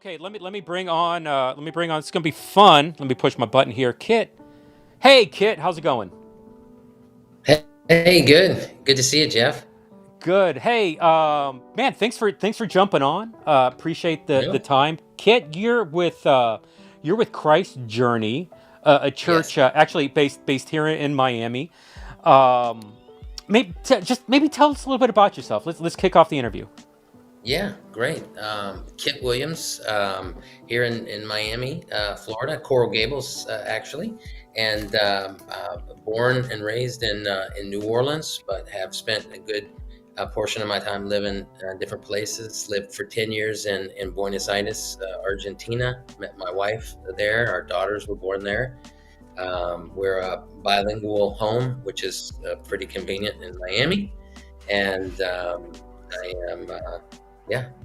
Okay, let me bring on It's gonna be fun. Let me push my button here. Kit. Hey, Kit. How's it going? Hey, good. Good to see you, Jeff. Good. Hey, man. Thanks for jumping on. Appreciate the No? time. Kit, you're with Christ Journey, a Yes. church actually based here in Miami. Um, maybe tell us a little bit about yourself. Let's kick off the interview. Yeah, great. Kit Williams, here in Miami, Florida, Coral Gables, actually, and born and raised in New Orleans, but have spent a good portion of my time living different places. Lived for 10 years in Buenos Aires, Argentina. Met my wife there. Our daughters were born there. We're a bilingual home, which is pretty convenient in Miami. And I am,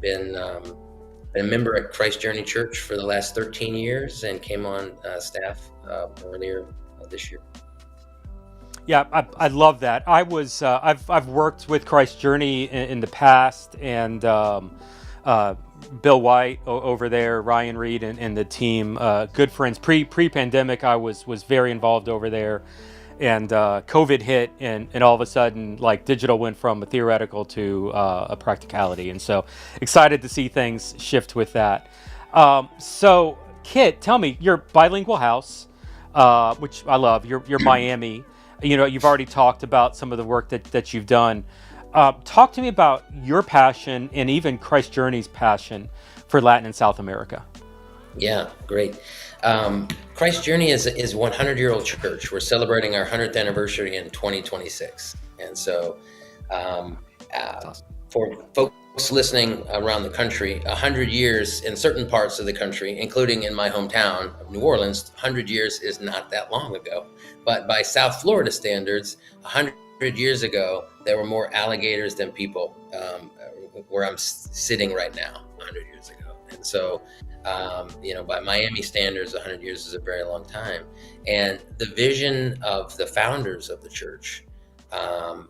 been a member at Christ Journey Church for the last 13 years and came on staff earlier this year. Yeah, I love that. I've worked with Christ Journey in the past, and uh, Bill White over there, Ryan Reed, and the team, good friends. Pre pandemic, I was very involved over there, and COVID hit, and all of a sudden, like digital went from a theoretical to a practicality, and so excited to see things shift with that. So, Kit, tell me, your bilingual house, which I love. You're Miami. You've already talked about some of the work that you've done. Talk to me about your passion and even Christ Journey's passion for Latin and South America. Yeah, great. Christ Journey is a 100-year-old church. We're celebrating our 100th anniversary in 2026. And so That's uh, awesome. for folks listening around the country, 100 years in certain parts of the country, including in my hometown of New Orleans, 100 years is not that long ago. But by South Florida standards, 100 years ago, there were more alligators than people, where I'm sitting right now, 100 years ago. And so, by Miami standards, 100 years is a very long time. And the vision of the founders of the church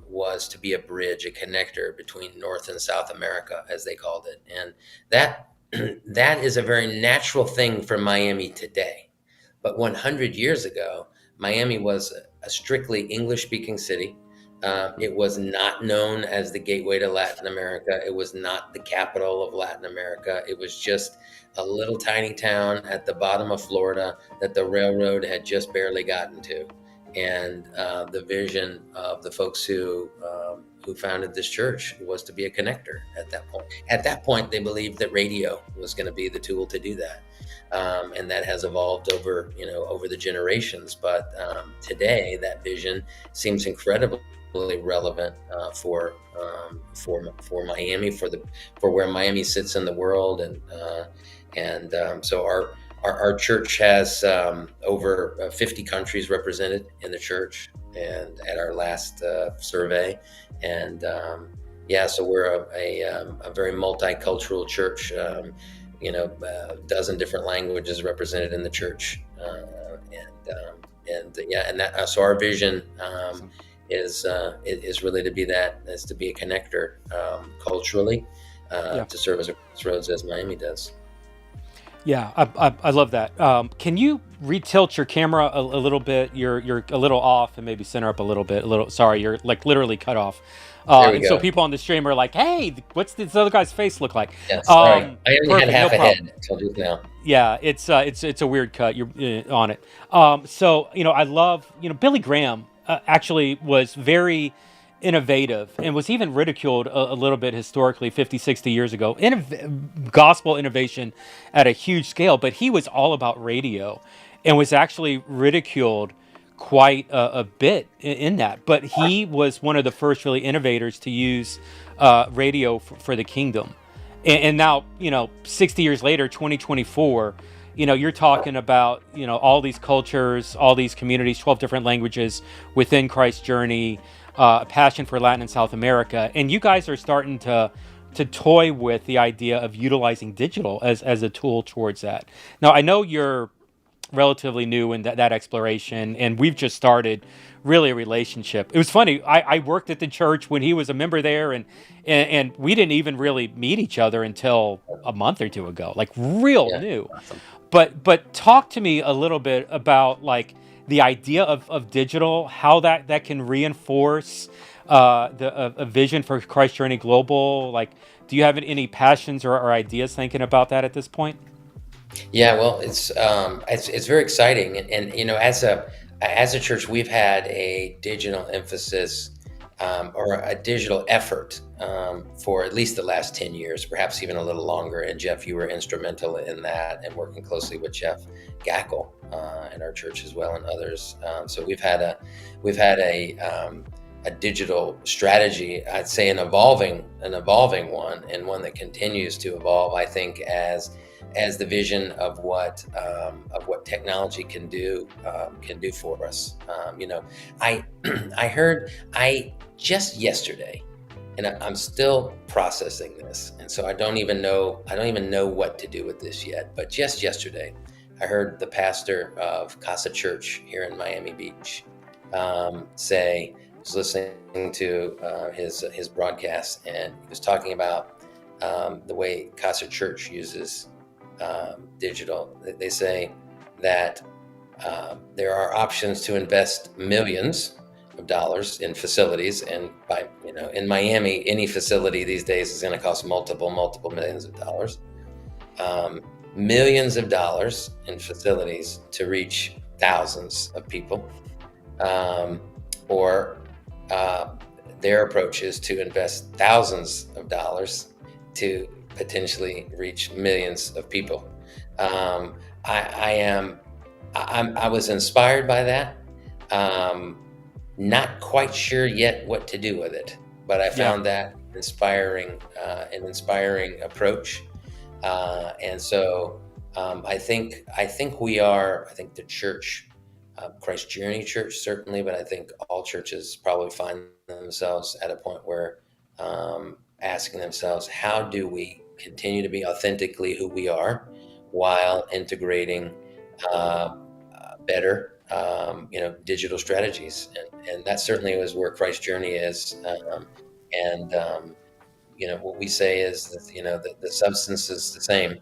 was to be a bridge, a connector between North and South America, as they called it. And that that is a very natural thing for Miami today. But 100 years ago, Miami was a strictly English-speaking city. It was not known as the gateway to Latin America. It was not the capital of Latin America. It was just a little tiny town at the bottom of Florida that the railroad had just barely gotten to. And the vision of the folks who founded this church was to be a connector at that point. At that point, they believed that radio was going to be the tool to do that, and that has evolved over the generations. But today, that vision seems incredibly relevant for Miami, for where Miami sits in the world, so our church has over 50 countries represented in the church, and at our last survey, and so we're a very multicultural church. A dozen different languages represented in the church, and that so our vision Awesome. is really to be that, is to be a connector, culturally, Yeah. to serve as a crossroads as Miami does. Yeah, I love that. Can you retilt your camera a little bit? You're a little off, and maybe center up a little bit. A little. Sorry, you're like literally cut off. There we And so go. people on the stream are like, "Hey, what's this other guy's face look like?" Yeah, sorry. I only had Perfect, no half a problem. head until just now. Yeah, it's a weird cut. You're on it. So I love Billy Graham actually was very innovative and was even ridiculed a little bit historically 50, 60 years ago. Gospel innovation at a huge scale, but he was all about radio and was actually ridiculed quite a bit in that. But he was one of the first really innovators to use radio for the kingdom. And now, 60 years later, 2024, you're talking about, all these cultures, all these communities, 12 different languages within Christ's journey, a passion for Latin and South America. And you guys are starting to toy with the idea of utilizing digital as a tool towards that. Now, I know relatively new in that exploration, and we've just started really a relationship. It was funny. I worked at the church when he was a member there, and we didn't even really meet each other until a month or two ago, like real Yeah, new. awesome. But talk to me a little bit about like the idea of digital, how that can reinforce a vision for Christ Journey Global. Like, do you have any passions or ideas thinking about that at this point? Yeah, well, it's very exciting, and as a church, we've had a digital emphasis, or a digital effort, for at least the last 10 years, perhaps even a little longer. And Jeff, you were instrumental in that, and working closely with Jeff Gackle in our church as well, and others. So we've had a digital strategy, I'd say an evolving one, and one that continues to evolve. I think as the vision of what technology can do for us. I I just yesterday, and I'm still processing this, and so I don't even know what to do with this yet. But just yesterday, I heard the pastor of Casa Church here in Miami Beach say, I was listening to his broadcast, and he was talking about the way Casa Church uses digital. They say that there are options to invest millions of dollars in facilities, and in Miami, any facility these days is going to cost multiple millions of dollars. Millions of dollars in facilities to reach thousands of people, or their approach is to invest thousands of dollars to potentially reach millions of people. I was inspired by that. Not quite sure yet what to do with it, but I Yeah. found that an inspiring approach. And so I think the church, Christ Journey Church certainly, but I think all churches probably find themselves at a point where asking themselves, how do we continue to be authentically who we are while integrating better digital strategies, and that certainly is where Christ Journey is. And what we say is that the substance is the same,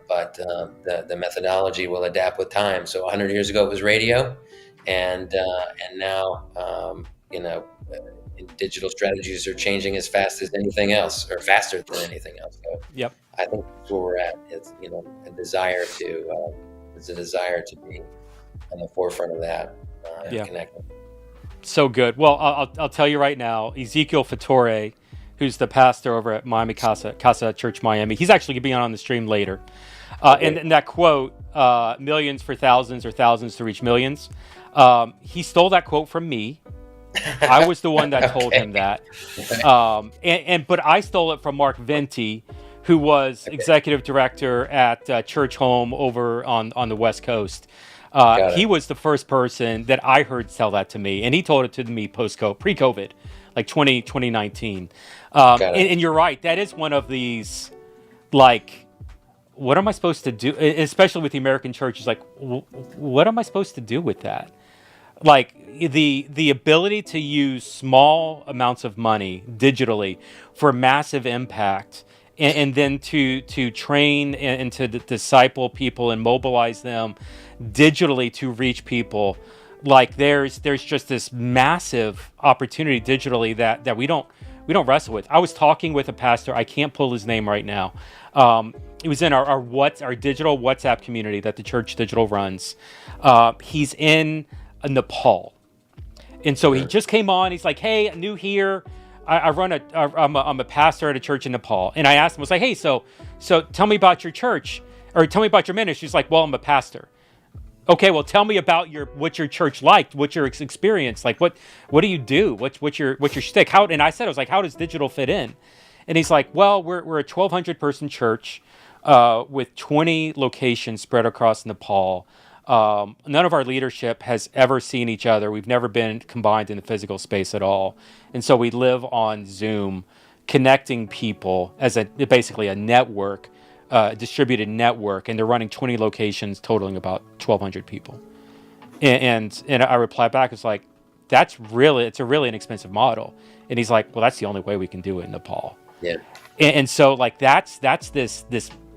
but the methodology will adapt with time. So 100 years ago it was radio, and now digital strategies are changing as fast as anything else, or faster than anything else. So Yep. I think that's where we're at. It's a desire to be on the forefront of that, and Yeah. connecting. So good. Well, I'll tell you right now, Ezekiel Fattore, who's the pastor over at Miami Casa Church Miami, he's actually going to be on the stream later. And, Okay. and that quote, millions for thousands or thousands to reach millions, he stole that quote from me. I was the one that told him Okay. that. But I stole it from Mark Venti, who was Okay. executive director at Church Home over on the West Coast. Got He it. was the first person that I heard tell that to me, and he told it to me pre-COVID, like 2019. Got it. And you're right, that is one of these, like, what am I supposed to do? Especially with the American church, is like, what am I supposed to do with that? Like the ability to use small amounts of money digitally for massive impact, and then to train and to disciple people and mobilize them digitally to reach people. Like there's just this massive opportunity digitally that we don't wrestle with. I was talking with a pastor. I can't pull his name right now. It was in our digital WhatsApp community that the church digital runs. He's in Nepal, and so he Mm. just came on. He's like, "Hey, new here. I'm a pastor at a church in Nepal." And I asked him, I was like, "Hey, so tell me about your church, or tell me about your ministry." He's like, "Well, I'm a pastor." Okay, well, tell me about what your church liked, what's your experience, like what do you do, what's your shtick? How? And I said, I was like, how does digital fit in? And he's like, well, we're a 1,200 person church with 20 locations spread across Nepal. None of our leadership has ever seen each other. We've never been combined in the physical space at all, and so we live on Zoom, connecting people as basically a network distributed network, and they're running 20 locations, totaling about 1,200 people. And I replied back, it's like, it's a really inexpensive model. And he's like, well, that's the only way we can do it in Nepal. Yeah. And so like that's this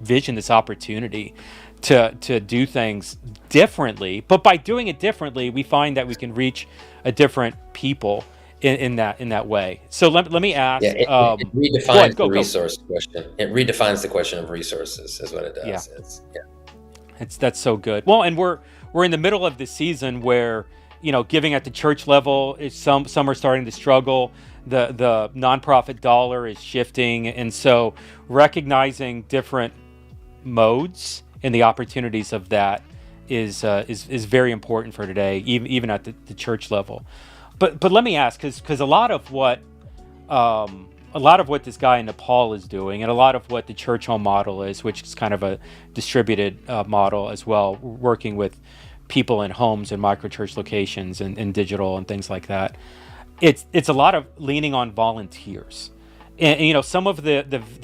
vision, this opportunity to do things differently. But by doing it differently, we find that we can reach a different people in that way. So let me Yeah, ask. it Go ahead, redefines the go. resource question. It redefines the question of resources, is what it Yeah, does. Yeah. that's so good. Well, and we're in the middle of the season where giving at the church level is some are starting to struggle. The nonprofit dollar is shifting, and so recognizing different modes and the opportunities of that is very important for today, even at the church level. But let me ask, because a lot of what this guy in Nepal is doing, and a lot of what the church home model is, which is kind of a distributed model as well, working with people in homes and micro church locations and digital and things like that. It's a lot of leaning on volunteers, and some of the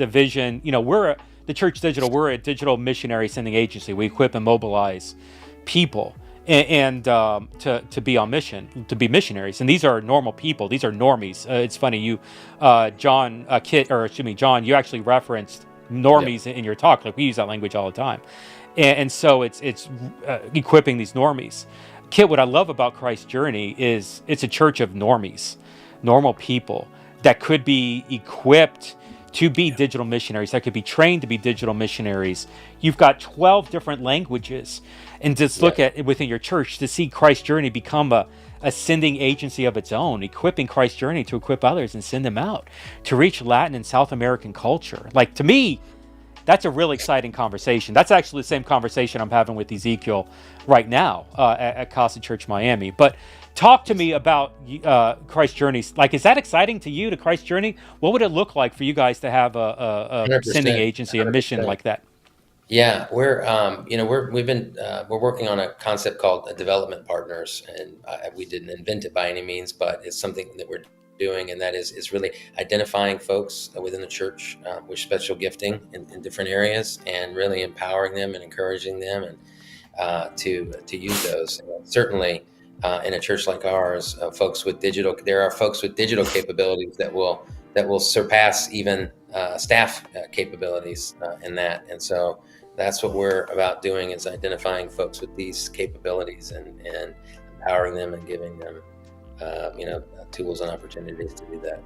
vision. The Church.digital. We're a digital missionary sending agency. We equip and mobilize people and to be on mission, to be missionaries. And these are normal people. These are normies. It's funny, John, John, you actually referenced normies in your talk. Like, we use that language all the time. And so it's equipping these normies. Kit, what I love about Christ's Journey is it's a church of normies, normal people that could be equipped to be digital missionaries, that could be trained to be digital missionaries. You've got 12 different languages. And just look at within your church to see Christ's Journey become a sending agency of its own, equipping Christ's Journey to equip others and send them out to reach Latin and South American culture. Like, to me, that's a really exciting conversation. That's actually the same conversation I'm having with Ezekiel right now at Casa Church Miami. But talk to me about Christ's Journey. Like, is that exciting to you, to Christ's Journey? What would it look like for you guys to have a sending agency, a mission like that? Yeah, we're working on a concept called development partners, and we didn't invent it by any means, but it's something that we're doing, and that is really identifying folks within the church with special gifting in different areas, and really empowering them and encouraging them and to use those. And certainly, in a church like ours, there are folks with digital capabilities that will surpass even staff capabilities in that, and so that's what we're about doing, is identifying folks with these capabilities and empowering them and giving them tools and opportunities to do that.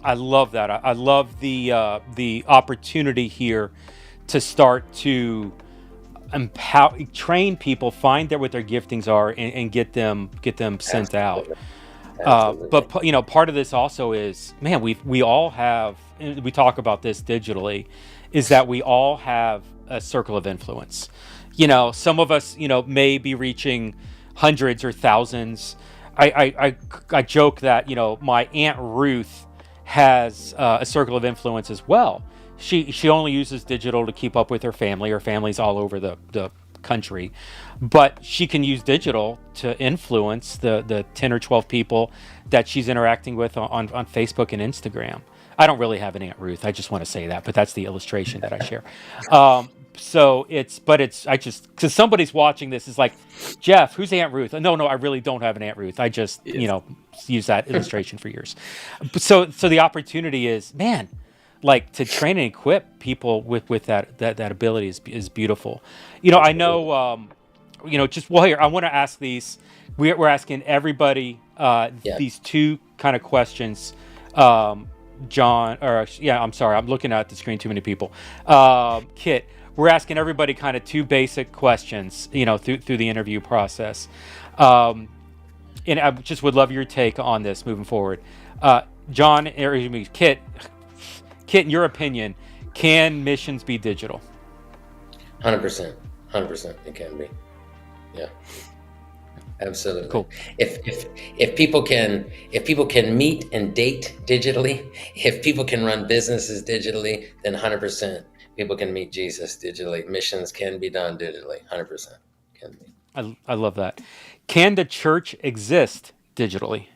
I love that. I love the opportunity here to start to empower, train people, find out what their giftings are, and get them sent out. But part of this also is, man, we all have, and we talk about this digitally, is that we all have a circle of influence. Some of us, may be reaching hundreds or thousands. I joke that my Aunt Ruth has a circle of influence as well. She only uses digital to keep up with her family. Her family's all over the country, but she can use digital to influence the 10 or 12 people that she's interacting with on Facebook and Instagram. I don't really have an Aunt Ruth. I just want to say that, but that's the illustration that I share. So because somebody's watching this is like, Jeff, who's Aunt Ruth? No, I really don't have an Aunt Ruth. I just, use that illustration for years. So the opportunity is, man, like, to train and equip people with that ability is beautiful. I know, here, I want to ask these. We're asking everybody these two kind of questions. John, I'm sorry, I'm looking at the screen, too many people. Kit, we're asking everybody kind of two basic questions, through the interview process. And I just would love your take on this moving forward. John, or Kit, in your opinion, can missions be digital? 100%. It can be. Yeah. Absolutely. Cool. If people can meet and date digitally, if people can run businesses digitally, then 100% people can meet Jesus digitally. Missions can be done digitally. 100% can be. I love that. Can the church exist digitally?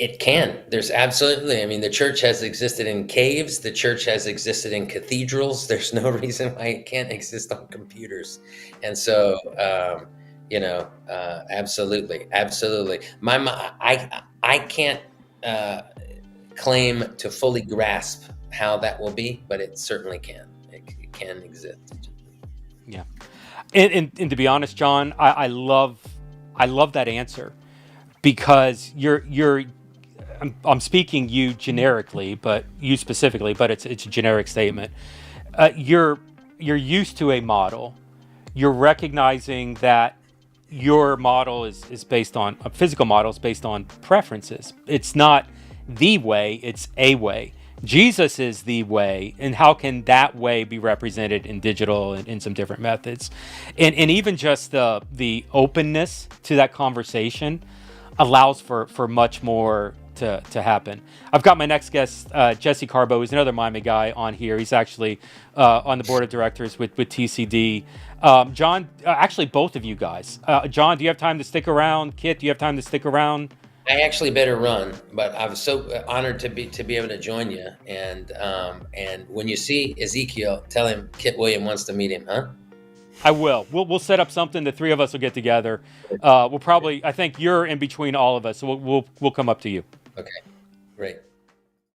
It can. There's absolutely. I mean, the church has existed in caves. The church has existed in cathedrals. There's no reason why it can't exist on computers. And so, absolutely, absolutely. I can't claim to fully grasp how that will be, but it certainly can. It can exist. Yeah. And to be honest, John, I love that answer because I'm speaking you generically, but you specifically, but it's a generic statement. You're used to a model. You're recognizing that your model is based on a physical model is based on preferences. It's not the way, it's a way. Jesus is the way, and how can that way be represented in digital and in some different methods? And even just the openness to that conversation allows for much more to happen. I've got my next guest, Jesse Carbo, who's another Miami guy on here. He's actually on the board of directors with TCD. John, actually both of you guys. John, do you have time to stick around? Kit, do you have time to stick around? I actually better run, but I was so honored to be able to join you. And when you see Ezekiel, tell him Kit William wants to meet him, huh? I will. We'll set up something. The three of us will get together. We'll probably. I think you're in between all of us, so we'll come up to you. Okay, great.